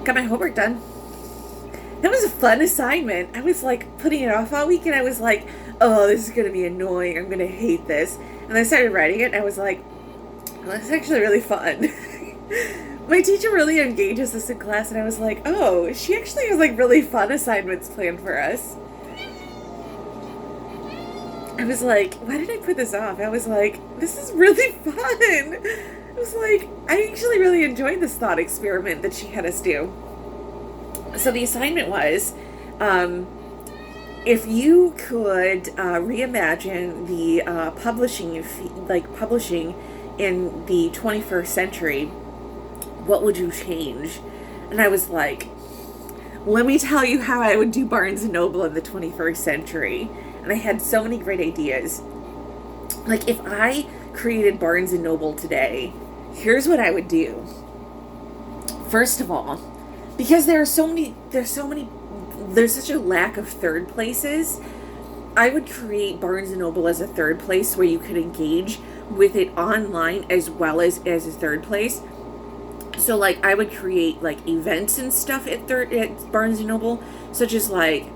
got my homework done. That was a fun assignment. I was like putting it off all week and I was like, oh, this is going to be annoying. I'm going to hate this. And I started writing it and I was like, well, it's actually really fun. My teacher really engages us in class and I was like, oh, she actually has like really fun assignments planned for us. I was like, why did I put this off? I was like, this is really fun. I was like, I actually really enjoyed this thought experiment that she had us do. So the assignment was, if you could reimagine the publishing in the 21st century, what would you change? And I was like, let me tell you how I would do Barnes & Noble in the 21st century. And I had so many great ideas. Like, if I created Barnes & Noble today, here's what I would do. First of all, because there's such a lack of third places, I would create Barnes & Noble as a third place where you could engage with it online as well as a third place. So like I would create like events and stuff at Barnes & Noble, such as like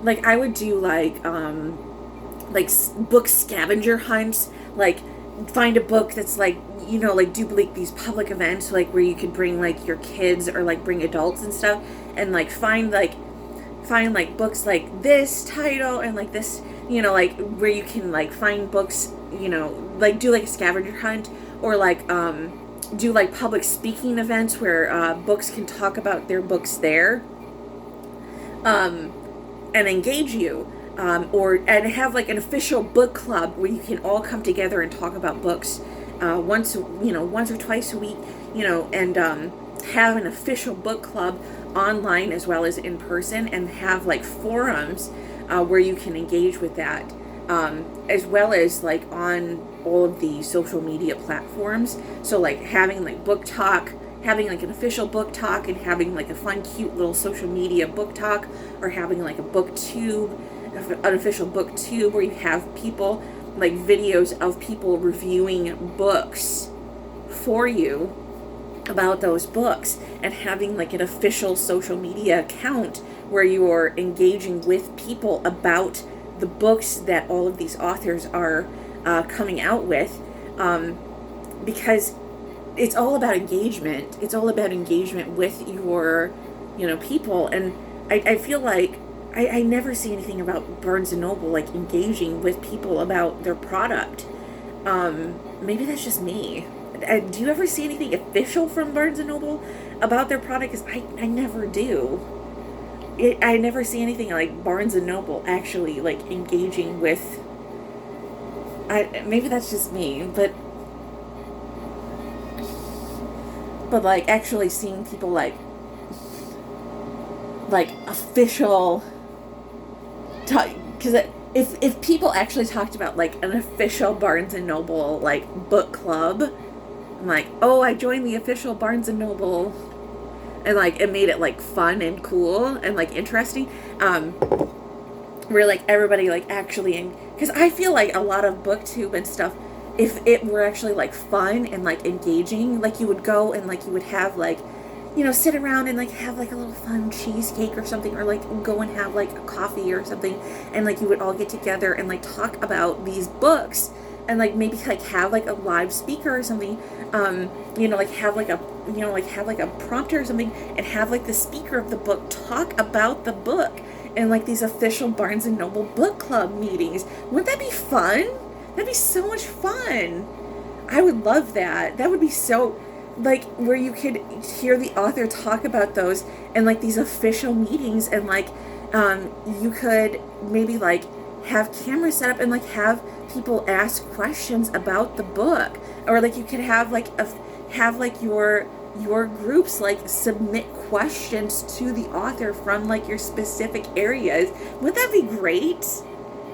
I would do like book scavenger hunts, like find a book that's like, you know, like do like these public events like where you could bring like your kids or like bring adults and stuff and like find books like this title and like this, you know, like where you can like find books, you know, like do like a scavenger hunt or like do like public speaking events where books can talk about their books there and engage you, and have like an official book club where you can all come together and talk about books once or twice a week, you know, and have an official book club online as well as in person, and have like forums where you can engage with that, as well as like on all of the social media platforms. So like having like book talk, having like an official book talk, and having like a fun cute little social media book talk, or having like a booktube, an official booktube where you have people like videos of people reviewing books for you about those books, and having like an official social media account where you are engaging with people about the books that all of these authors are coming out with, because it's all about engagement. It's all about engagement with your, you know, people. And I feel like I never see anything about Barnes & Noble like engaging with people about their product. Maybe that's just me. Do you ever see anything official from Barnes & Noble about their product? Because I never do. I never see anything like Barnes & Noble actually like engaging with. Maybe that's just me, but like actually seeing people like official because if people actually talked about like an official Barnes & Noble like book club, I'm like, oh, I joined the official Barnes & Noble, and like it made it like fun and cool and like interesting, where like everybody like actually, because I feel like a lot of booktube and stuff, if it were actually like fun and like engaging, like you would go and like you would have like, you know, sit around and like have like a little fun cheesecake or something, or like go and have like a coffee or something, and like you would all get together and like talk about these books, and like maybe like have like a live speaker or something, you know, like have like a, you know, like have like a prompter or something, and have like the speaker of the book talk about the book, and like these official Barnes & Noble book club meetings. Wouldn't that be fun? That'd be so much fun. I would love that. That would be so, like, where you could hear the author talk about those, and like these official meetings, and like you could maybe like have cameras set up and like have people ask questions about the book, or like you could have like your groups like submit questions to the author from like your specific areas. Wouldn't that be great?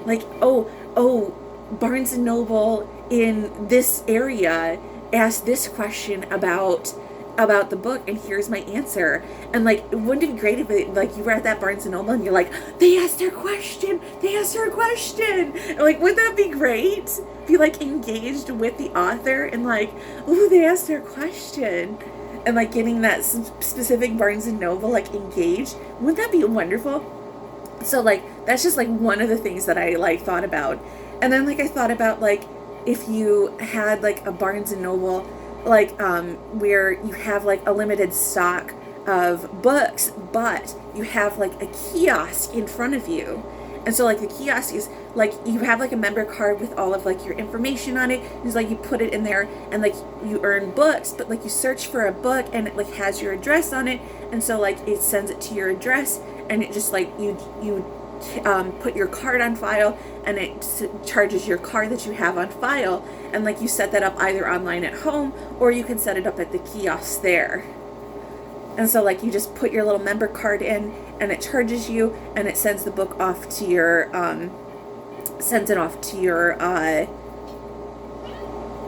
Like, oh, Barnes & Noble in this area asked this question about the book, and here's my answer. And like, wouldn't it be great if like you were at that Barnes & Noble and you're like, they asked her question, and like, wouldn't that be great? Be like engaged with the author and like, ooh, they asked her question. and like getting that specific Barnes and Noble like engaged. Wouldn't that be wonderful? So like that's just like one of the things that I like thought about. And then like I thought about like if you had like a Barnes and Noble like where you have like a limited stock of books, but you have like a kiosk in front of you. And so like the kiosk is like you have like a member card with all of like your information on it. It's like you put it in there and like you earn books, but like you search for a book and it like has your address on it. And so like it sends it to your address, and it just like you put your card on file, and it charges your card that you have on file. And like you set that up either online at home, or you can set it up at the kiosk there. And so like you just put your little member card in, and it charges you, and it sends the book off to your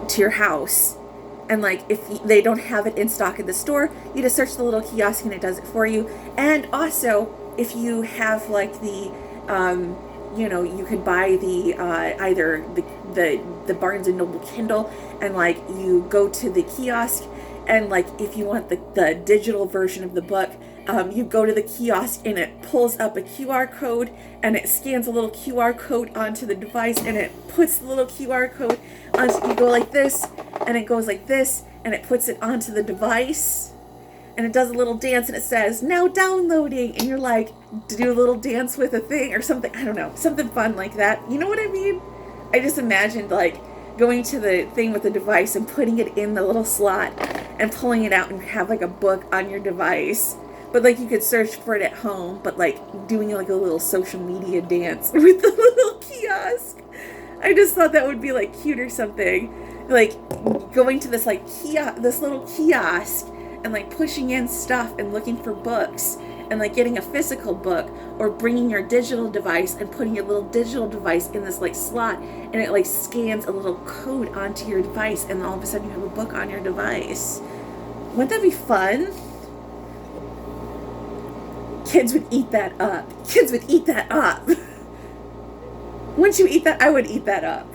to your house. And like if they don't have it in stock in the store, you just search the little kiosk and it does it for you. And also if you have like the you could buy the either the Barnes and Noble Kindle, and like you go to the kiosk, and like if you want the digital version of the book, you go to the kiosk and it pulls up a QR code, and it scans a little QR code onto the device, and it puts the little QR code onto, you go like this, and it goes like this, and it puts it onto the device, and it does a little dance, and it says now downloading, and you're like, do a little dance with a thing or something. I don't know, something fun like that. You know what I mean? I just imagined like going to the thing with the device and putting it in the little slot and pulling it out and have like a book on your device. But like you could search for it at home, but like doing like a little social media dance with the little kiosk. I just thought that would be like cute or something. Like going to this like this little kiosk and like pushing in stuff and looking for books, and like getting a physical book, or bringing your digital device and putting your little digital device in this like slot, and it like scans a little code onto your device, and all of a sudden you have a book on your device. Wouldn't that be fun? Kids would eat that up. Kids would eat that up. Wouldn't you eat that? I would eat that up.